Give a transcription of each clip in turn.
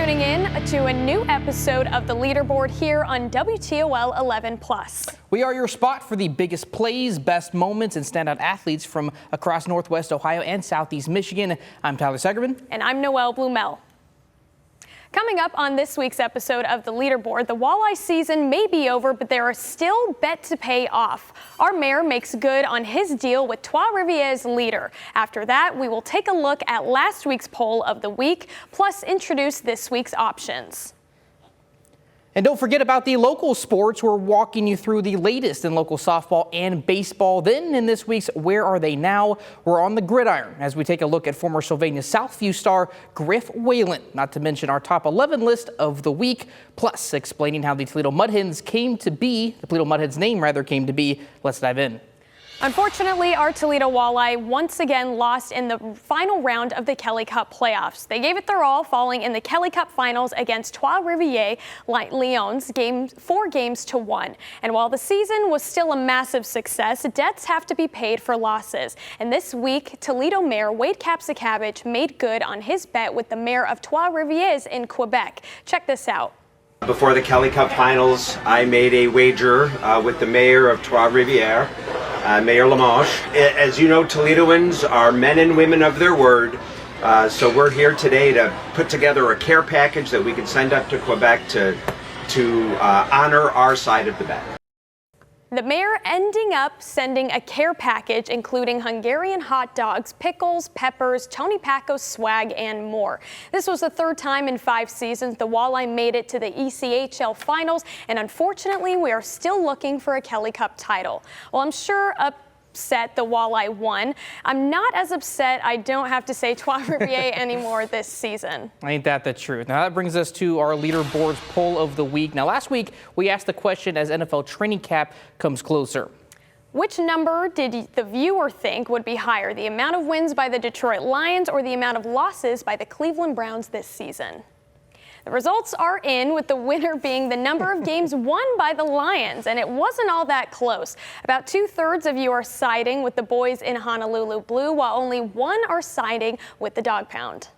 tuning in to a new episode of the Leaderboard here on WTOL 11+. We are your spot for the biggest plays, best moments, and standout athletes from across Northwest Ohio and Southeast Michigan. I'm Tyler Segerman. And I'm Noelle Blumel. Coming up on this week's episode of the Leaderboard, the walleye season may be over, but there are still bets to pay off. Our mayor makes good on his deal with Trois-Rivières leader. After that, we will take a look at last week's poll of the week, plus introduce this week's options. And don't forget about the local sports. We're walking you through the latest in local softball and baseball. Then in this week's Where Are They Now? We're on the gridiron as we take a look at former Sylvania Southview star Griff Whalen, not to mention our top 11 list of the week, plus explaining how the Toledo Mudhens name came to be. Let's dive in. Unfortunately, our Toledo Walleye once again lost in the final round of the Kelly Cup playoffs. They gave it their all, falling in the Kelly Cup finals against Trois-Rivières Lions, 4-1. And while the season was still a massive success, debts have to be paid for losses. And this week, Toledo Mayor Wade Capsicabage made good on his bet with the mayor of Trois-Rivières in Quebec. Check this out. Before the Kelly Cup finals, I made a wager with the mayor of Trois-Rivières, Mayor Lamarche. As you know, Toledoans are men and women of their word, so we're here today to put together a care package that we can send up to Quebec to honor our side of the bet. The mayor ending up sending a care package including Hungarian hot dogs, pickles, peppers, Tony Paco's swag, and more. This was the third time in 5 seasons the Walleye made it to the ECHL finals, and unfortunately we are still looking for a Kelly Cup title. Well, I'm sure upset the Walleye won. I'm not as upset I don't have to say Trois-Rivières anymore this season. Ain't that the truth? Now that brings us to our Leaderboard's poll of the week. Now last week we asked the question as NFL training camp comes closer. Which number did the viewer think would be higher, the amount of wins by the Detroit Lions or the amount of losses by the Cleveland Browns this season? The results are in, with the winner being the number of games won by the Lions, and it wasn't all that close. About 2/3 of you are siding with the boys in Honolulu Blue, while only 1 are siding with the Dog Pound.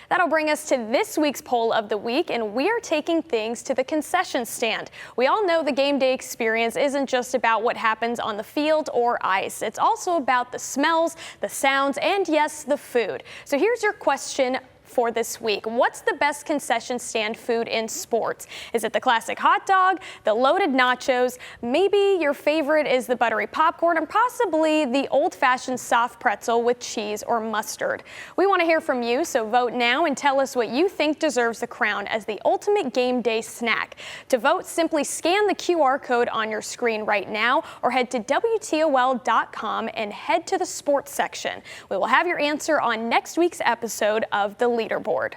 That'll bring us to this week's poll of the week, and we are taking things to the concession stand. We all know the game day experience isn't just about what happens on the field or ice. It's also about the smells, the sounds, and yes, the food. So here's your question for this week. What's the best concession stand food in sports? Is it the classic hot dog, the loaded nachos? Maybe your favorite is the buttery popcorn, and possibly the old-fashioned soft pretzel with cheese or mustard. We want to hear from you, so vote now and tell us what you think deserves the crown as the ultimate game day snack. To vote, simply scan the QR code on your screen right now or head to WTOL.com and head to the sports section. We will have your answer on next week's episode of the Leaderboard.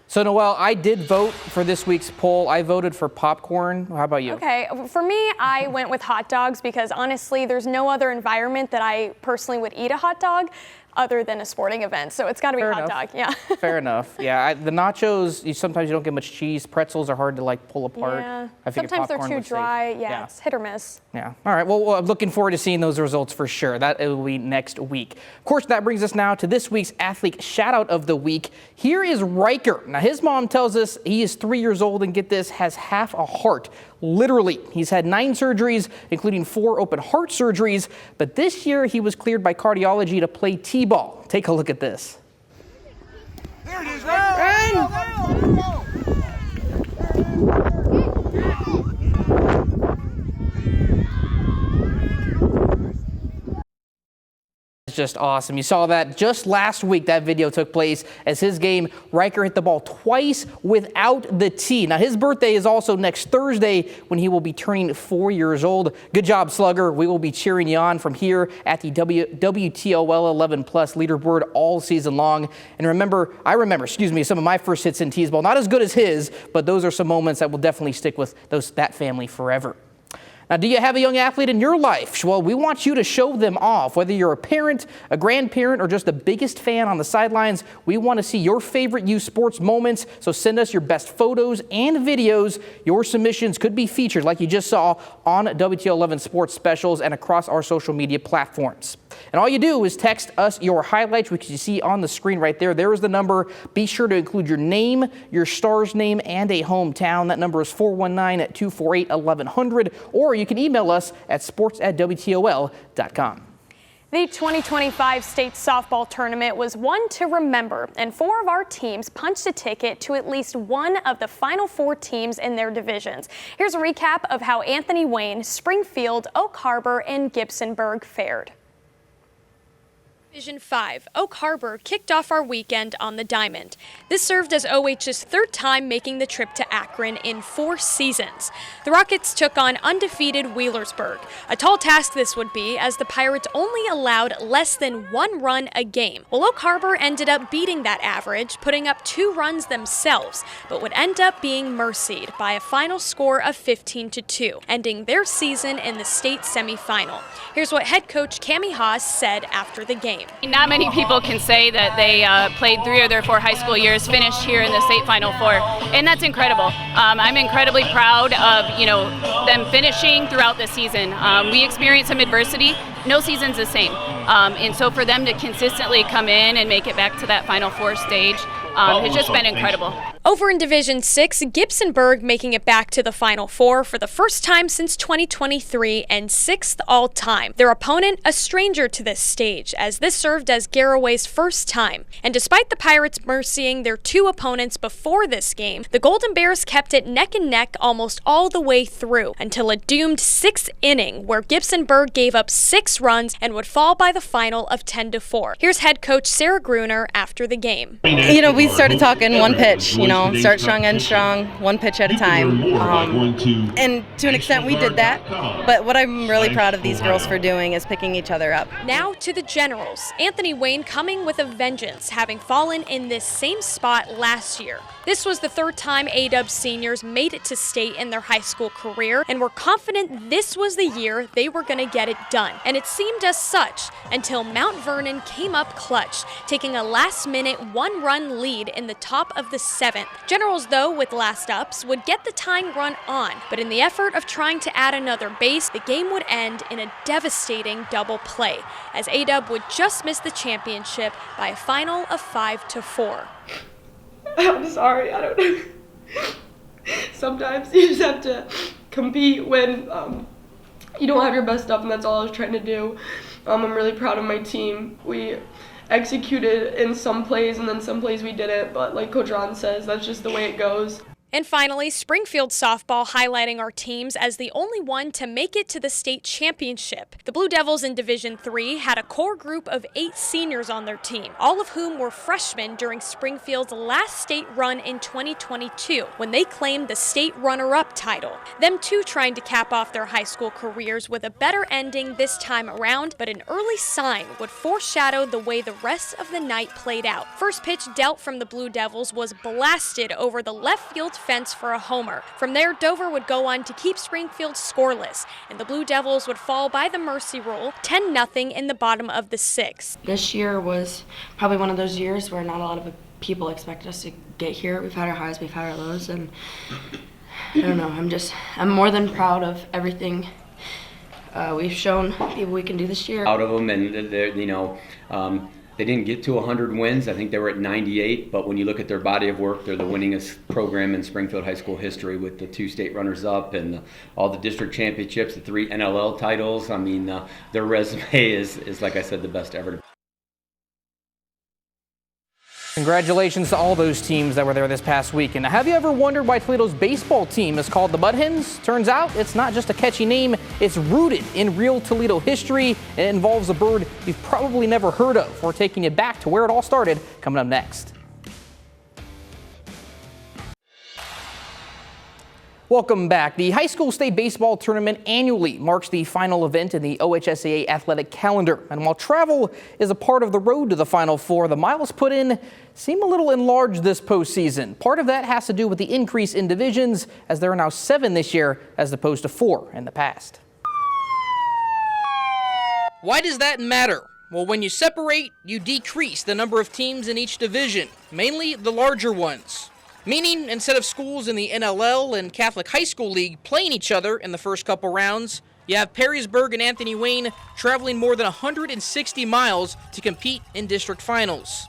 So Noelle, I did vote for this week's poll. I voted for popcorn. How about you? Okay, for me, I went with hot dogs because honestly, there's no other environment that I personally would eat a hot dog other than a sporting event. So it's got to be hot dog. Yeah. Fair enough. Yeah, the nachos, sometimes you don't get much cheese. Pretzels are hard to like pull apart. Yeah. Sometimes they're too dry. Yeah, it's hit or miss. Yeah. All right. Well, I'm looking forward to seeing those results for sure. That will be next week. Of course, that brings us now to this week's athlete shout out of the week. Here is Riker. Now, his mom tells us he is 3 years old and get this, has half a heart. Literally, he's had 9 surgeries, including 4 open heart surgeries. But this year, he was cleared by cardiology to play T-ball. Take a look at this. There it is, run! Just awesome. You saw that just last week. That video took place as his game, Riker hit the ball twice without the tee. Now his birthday is also next Thursday when he will be turning 4 years old. Good job, Slugger. We will be cheering you on from here at the WTOL 11+ Leaderboard all season long. And I remember some of my first hits in T-ball. Not as good as his, but those are some moments that will definitely stick with that family forever. Now, do you have a young athlete in your life? Well, we want you to show them off. Whether you're a parent, a grandparent, or just the biggest fan on the sidelines, we want to see your favorite youth sports moments. So send us your best photos and videos. Your submissions could be featured, like you just saw, on WTOL 11 Sports Specials and across our social media platforms. And all you do is text us your highlights, which you see on the screen right there. There is the number. Be sure to include your name, your star's name, and a hometown. That number is 419-248-1100, or you can email us at sports@WTOL.com. The 2025 state softball tournament was one to remember, and 4 of our teams punched a ticket to at least one of the final 4 teams in their divisions. Here's a recap of how Anthony Wayne, Springfield, Oak Harbor, and Gibsonburg fared. Division 5, Oak Harbor kicked off our weekend on the diamond. This served as OH's 3rd time making the trip to Akron in 4 seasons. The Rockets took on undefeated Wheelersburg. A tall task this would be, as the Pirates only allowed less than 1 run a game. Well, Oak Harbor ended up beating that average, putting up 2 runs themselves, but would end up being mercied by a final score of 15-2, ending their season in the state semifinal. Here's what head coach Cammie Haas said after the game. Not many people can say that they played 3 of their 4 high school years, finished here in the state Final Four, and that's incredible. I'm incredibly proud of them finishing throughout the season. We experienced some adversity. No season's the same, and so for them to consistently come in and make it back to that Final Four stage, it's just been incredible. Over in Division 6, Gibsonburg making it back to the Final Four for the first time since 2023 and 6th all-time. Their opponent, a stranger to this stage, as this served as Garraway's first time. And despite the Pirates mercying their 2 opponents before this game, the Golden Bears kept it neck and neck almost all the way through until a doomed 6th inning where Gibsonburg gave up 6 runs and would fall by the final of 10-4. Here's head coach Sarah Gruner after the game. We started talking one pitch, start strong, end strong, one pitch at a time. And to an extent we did that, but what I'm really proud of these girls for doing is picking each other up. Now to the Generals. Anthony Wayne coming with a vengeance, having fallen in this same spot last year. This was the 3rd time A-Dub seniors made it to state in their high school career, and were confident this was the year they were going to get it done. And it seemed as such until Mount Vernon came up clutch, taking a last-minute 1-run lead in the top of the 7th. Generals, though, with last ups, would get the tying run on, but in the effort of trying to add another base, the game would end in a devastating double play, as A-Dub would just miss the championship by a final of 5-4. I'm sorry, I don't know. Sometimes you just have to compete when you don't have your best stuff, and that's all I was trying to do. I'm really proud of my team. We executed in some plays, and then some plays we didn't, but like Coach Ron says, that's just the way it goes. And finally, Springfield softball highlighting our teams as the only one to make it to the state championship. The Blue Devils in Division 3 had a core group of 8 seniors on their team, all of whom were freshmen during Springfield's last state run in 2022, when they claimed the state runner-up title. Them too trying to cap off their high school careers with a better ending this time around, but an early sign would foreshadow the way the rest of the night played out. First pitch dealt from the Blue Devils was blasted over the left field fence for a homer. From there, Dover would go on to keep Springfield scoreless, and the Blue Devils would fall by the mercy rule, 10-0 in the bottom of the 6th. This year was probably one of those years where not a lot of people expect us to get here. We've had our highs, we've had our lows, and I don't know, I'm more than proud of everything we've shown people we can do this year. Out of them, and they're, they didn't get to 100 wins. I think they were at 98, but when you look at their body of work, they're the winningest program in Springfield high school history, with the 2 state runners-up and all the district championships, the 3 NLL titles. I mean, their resume is, like I said, the best ever. Congratulations to all those teams that were there this past week. And have you ever wondered why Toledo's baseball team is called the Mud Hens? Turns out it's not just a catchy name, it's rooted in real Toledo history, and it involves a bird you've probably never heard of. We're taking you back to where it all started, coming up next. Welcome back. The high school state baseball tournament annually marks the final event in the OHSAA athletic calendar. And while travel is a part of the road to the Final Four, the miles put in seem a little enlarged this postseason. Part of that has to do with the increase in divisions, as there are now 7 this year as opposed to 4 in the past. Why does that matter? Well, when you separate, you decrease the number of teams in each division, mainly the larger ones. Meaning, instead of schools in the NLL and Catholic High School League playing each other in the first couple rounds, you have Perrysburg and Anthony Wayne traveling more than 160 miles to compete in district finals.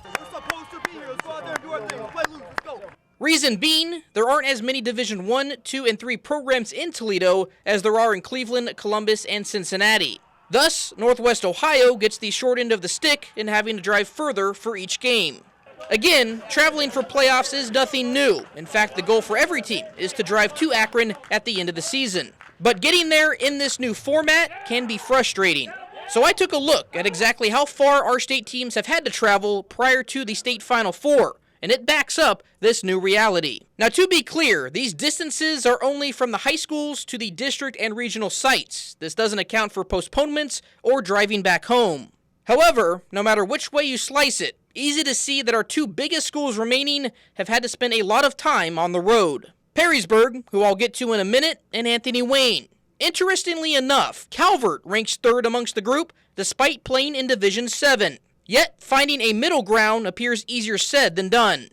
Reason being, there aren't as many Division 1, 2, and 3 programs in Toledo as there are in Cleveland, Columbus, and Cincinnati. Thus, Northwest Ohio gets the short end of the stick in having to drive further for each game. Again, traveling for playoffs is nothing new. In fact, the goal for every team is to drive to Akron at the end of the season. But getting there in this new format can be frustrating. So I took a look at exactly how far our state teams have had to travel prior to the state Final Four, and it backs up this new reality. Now, to be clear, these distances are only from the high schools to the district and regional sites. This doesn't account for postponements or driving back home. However, no matter which way you slice it, easy to see that our two biggest schools remaining have had to spend a lot of time on the road. Perrysburg, who I'll get to in a minute, and Anthony Wayne. Interestingly enough, Calvert ranks third amongst the group despite playing in Division 7. Yet, finding a middle ground appears easier said than done.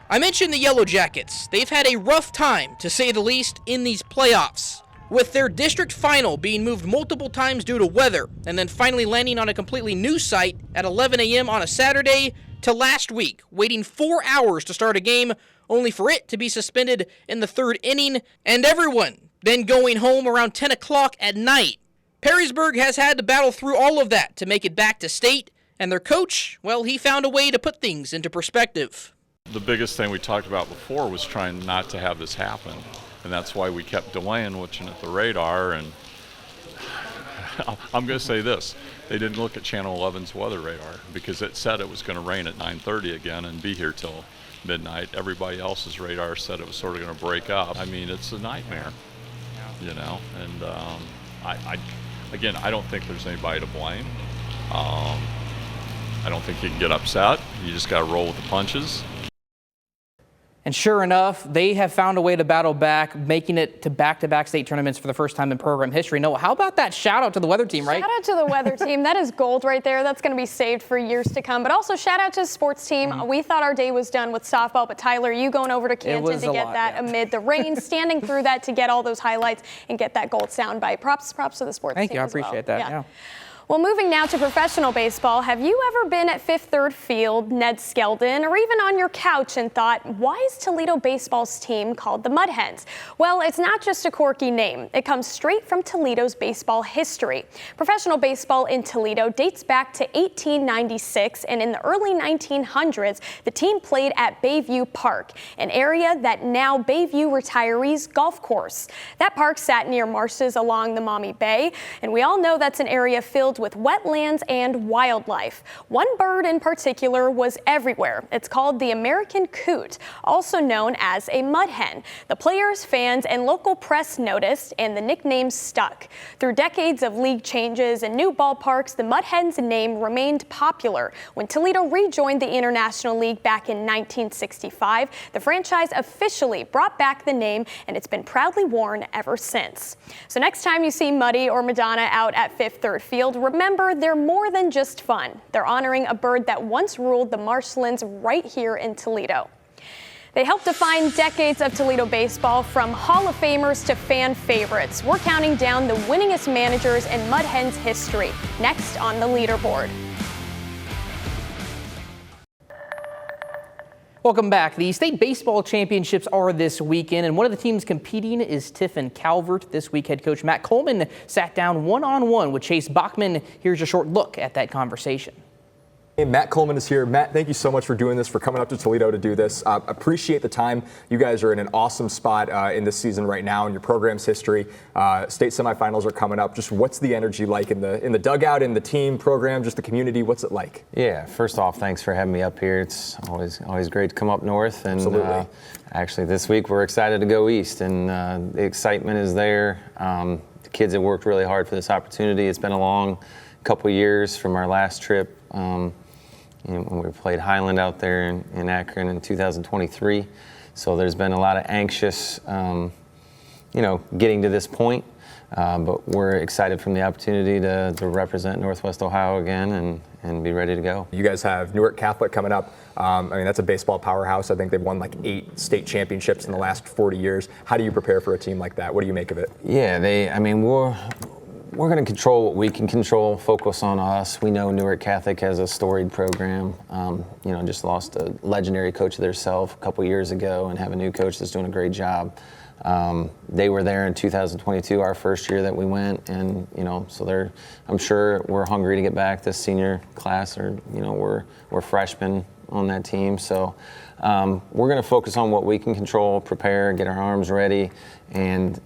I mentioned the Yellow Jackets. They've had a rough time, to say the least, in these playoffs, with their district final being moved multiple times due to weather, and then finally landing on a completely new site at 11 a.m. on a Saturday, to last week, waiting 4 hours to start a game, only for it to be suspended in the third inning, and everyone then going home around 10 o'clock at night. Perrysburg has had to battle through all of that to make it back to state, and their coach, well, he found a way to put things into perspective. The biggest thing we talked about before was trying not to have this happen, and that's why we kept delaying, watching at the radar. And I'm going to say this, they didn't look at Channel 11's weather radar because it said it was going to rain at 9:30 again and be here till midnight. Everybody else's radar said it was sort of going to break up. I mean, it's a nightmare, you know, and I don't think there's anybody to blame. I don't think you can get upset. You just got to roll with the punches. And sure enough, they have found a way to battle back, making it to back-to-back state tournaments for the first time in program history. Noah, how about that shout-out to the weather team, right? Shout out to the weather team. That is gold right there. That's going to be saved for years to come. But also shout out to the sports team. Mm-hmm. We thought our day was done with softball, but Tyler, you going over to Canton to get that amid the rain, standing through that to get all those highlights and get that gold soundbite. Props to the sports team. Thank you. I appreciate that. Yeah. Well, moving now to professional baseball, have you ever been at Fifth Third Field, Ned Skeldon, or even on your couch and thought, why is Toledo baseball's team called the Mud Hens? Well, it's not just a quirky name. It comes straight from Toledo's baseball history. Professional baseball in Toledo dates back to 1896, and in the early 1900s, the team played at Bayview Park, an area that now Bayview Retirees Golf Course. That park sat near marshes along the Maumee Bay, and we all know that's an area filled with wetlands and wildlife. One bird in particular was everywhere. It's called the American coot, also known as a mud hen. The players, fans, and local press noticed, and the nickname stuck. Through decades of league changes and new ballparks, the Mud Hens name remained popular. When Toledo rejoined the International League back in 1965, the franchise officially brought back the name, and it's been proudly worn ever since. So next time you see Muddy or Madonna out at Fifth Third Field, remember, they're more than just fun. They're honoring a bird that once ruled the marshlands right here in Toledo. They helped define decades of Toledo baseball, from Hall of Famers to fan favorites. We're counting down the winningest managers in Mud Hens history, next on the Leaderboard. Welcome back. The state baseball championships are this weekend, and one of the teams competing is Tiffin Calvert. This week, head coach Matt Coleman sat down one-on-one with Chase Bachman. Here's a short look at that conversation. Hey, Matt Coleman is here. Matt, thank you so much for doing this, for coming up to Toledo to do this. Appreciate the time. You guys are in an awesome spot in this season right now in your program's history. State semifinals are coming up. Just what's the energy like in the dugout, in the team program, just the community? What's it like? Yeah, first off, thanks for having me up here. It's always great to come up north. And absolutely. Actually, this week we're excited to go east, and the excitement is there. The kids have worked really hard for this opportunity. It's been a long couple years from our last trip. When we played Highland out there in Akron in 2023. So there's been a lot of anxious, getting to this point. But we're excited from the opportunity to represent Northwest Ohio again and be ready to go. You guys have Newark Catholic coming up. I mean, that's a baseball powerhouse. I think they've won like 8 state championships in the last 40 years. How do you prepare for a team like that? What do you make of it? Yeah, we're going to control what we can control, focus on us. We know Newark Catholic has a storied program. Just lost a legendary coach themselves a couple years ago and have a new coach that's doing a great job. They were there in 2022, our first year that we went, and so I'm sure we're hungry to get back. This senior class, we're freshmen on that team, so we're going to focus on what we can control, prepare, get our arms ready, and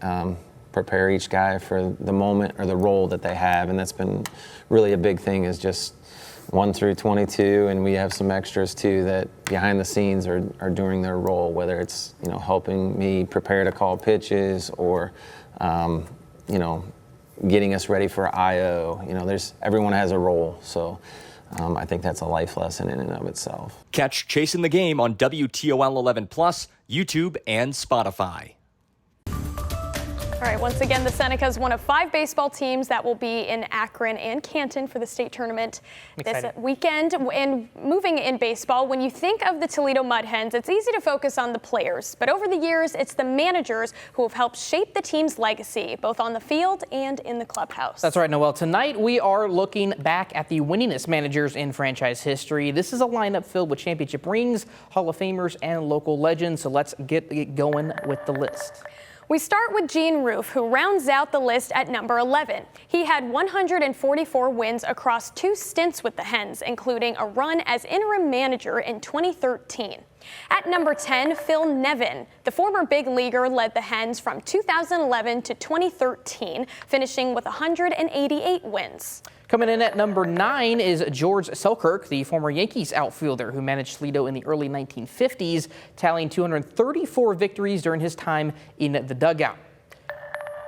prepare each guy for the moment or the role that they have. And that's been really a big thing, is just 1 through 22, and we have some extras too that behind the scenes are doing their role, whether it's helping me prepare to call pitches or getting us ready for IO. Everyone has a role, so I think that's a life lesson in and of itself. Catch Chasing the Game on WTOL 11 Plus, YouTube, and Spotify. All right, once again, the Senecas, one of 5 baseball teams that will be in Akron and Canton for the state tournament this weekend. And moving in baseball, when you think of the Toledo Mud Hens, it's easy to focus on the players. But over the years, it's the managers who have helped shape the team's legacy, both on the field and in the clubhouse. That's right, Noelle. Tonight, we are looking back at the winningest managers in franchise history. This is a lineup filled with championship rings, Hall of Famers, and local legends. So let's get going with the list. We start with Gene Roof, who rounds out the list at number 11. He had 144 wins across 2 stints with the Hens, including a run as interim manager in 2013. At number 10, Phil Nevin. The former big leaguer led the Hens from 2011 to 2013, finishing with 188 wins. Coming in at number 9 is George Selkirk, the former Yankees outfielder who managed Toledo in the early 1950s, tallying 234 victories during his time in the dugout.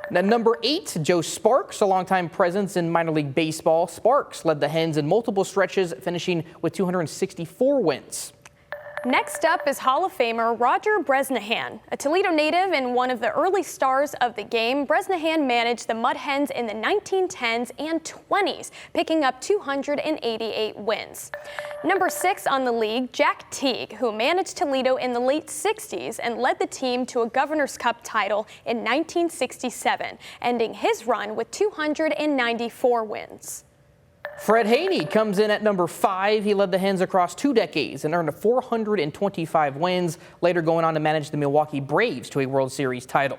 Now, number 8, Joe Sparks, a longtime presence in minor league baseball. Sparks led the Hens in multiple stretches, finishing with 264 wins. Next up is Hall of Famer Roger Bresnahan. A Toledo native and one of the early stars of the game, Bresnahan managed the Mud Hens in the 1910s and 20s, picking up 288 wins. Number 6 on the league, Jack Teague, who managed Toledo in the late 60s and led the team to a Governor's Cup title in 1967, ending his run with 294 wins. Fred Haney comes in at number 5. He led the Hens across 2 decades and earned 425 wins, later going on to manage the Milwaukee Braves to a World Series title.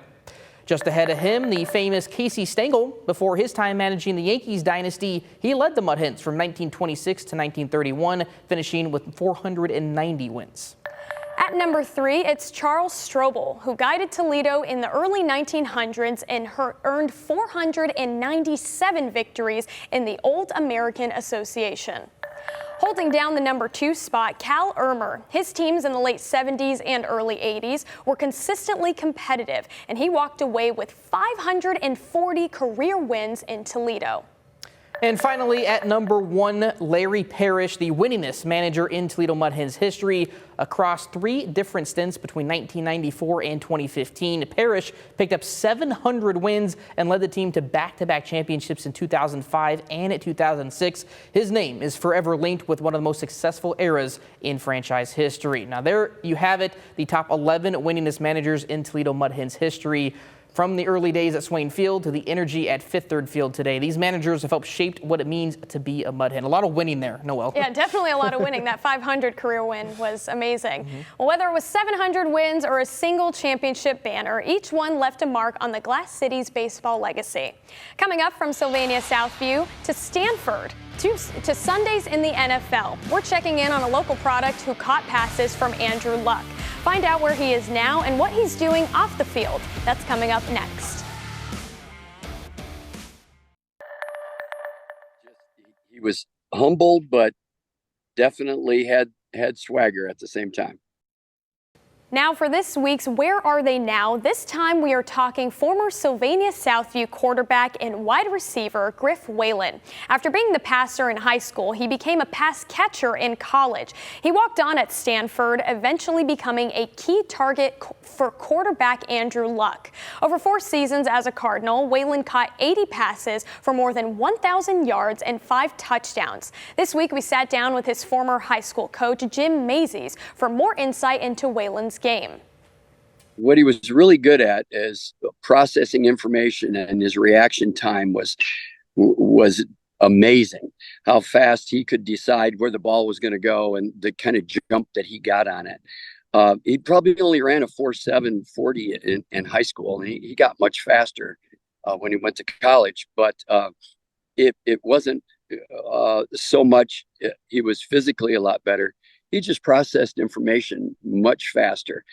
Just ahead of him, the famous Casey Stengel. Before his time managing the Yankees dynasty, he led the Mud Hens from 1926 to 1931, finishing with 490 wins. At number 3, it's Charles Strobel, who guided Toledo in the early 1900s and earned 497 victories in the Old American Association. Holding down the number 2 spot, Cal Irmer. His teams in the late 70s and early 80s were consistently competitive, and he walked away with 540 career wins in Toledo. And finally, at number 1, Larry Parrish, the winningest manager in Toledo Mud Hens history. Across 3 different stints between 1994 and 2015, Parrish picked up 700 wins and led the team to back-to-back championships in 2005 and 2006. His name is forever linked with one of the most successful eras in franchise history. Now there you have it, the top 11 winningest managers in Toledo Mud Hens history. From the early days at Swain Field to the energy at Fifth Third Field today, these managers have helped shape what it means to be a Mud Hen. A lot of winning there, Noelle. Yeah, definitely a lot of winning. That 500 career win was amazing. Well, whether it was 700 wins or a single championship banner, each one left a mark on the Glass City's baseball legacy. Coming up from Sylvania Southview to Stanford, to Sundays in the NFL. We're checking in on a local product who caught passes from Andrew Luck. Find out where he is now and what he's doing off the field. That's coming up next. He was humbled, but definitely had swagger at the same time. Now for this week's Where Are They Now? This time we are talking former Sylvania Southview quarterback and wide receiver Griff Whalen. After being the passer in high school, he became a pass catcher in college. He walked on at Stanford, eventually becoming a key target for quarterback Andrew Luck. Over 4 seasons as a Cardinal, Whalen caught 80 passes for more than 1,000 yards and 5 touchdowns. This week we sat down with his former high school coach, Jim Mazies, for more insight into Whalen's game. What he was really good at is processing information, and his reaction time was amazing. How fast he could decide where the ball was going to go and the kind of jump that he got on it. He probably only ran a 4.7 40 in high school, and he got much faster when he went to college. But it wasn't so much. He was physically a lot better. He just processed information much faster.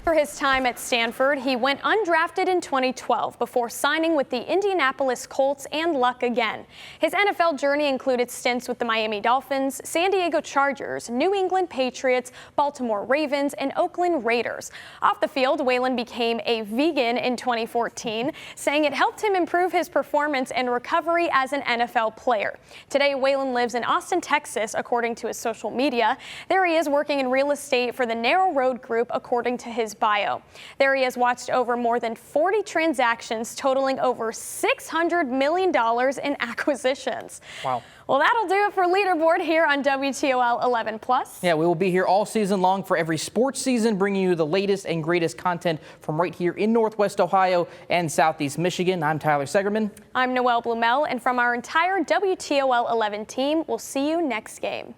For his time at Stanford, he went undrafted in 2012 before signing with the Indianapolis Colts and Luck again. His NFL journey included stints with the Miami Dolphins, San Diego Chargers, New England Patriots, Baltimore Ravens, and Oakland Raiders. Off the field, Whalen became a vegan in 2014, saying it helped him improve his performance and recovery as an NFL player. Today, Whalen lives in Austin, Texas, according to his social media. There he is working in real estate for the Narrow Road Group, according to his bio. There he has watched over more than 40 transactions totaling over $600 million in acquisitions. Wow. Well, that'll do it for Leaderboard here on WTOL 11+. Yeah, we will be here all season long for every sports season, bringing you the latest and greatest content from right here in Northwest Ohio and Southeast Michigan. I'm Tyler Segerman. I'm Noelle Blumel, and from our entire WTOL 11 team, we'll see you next game.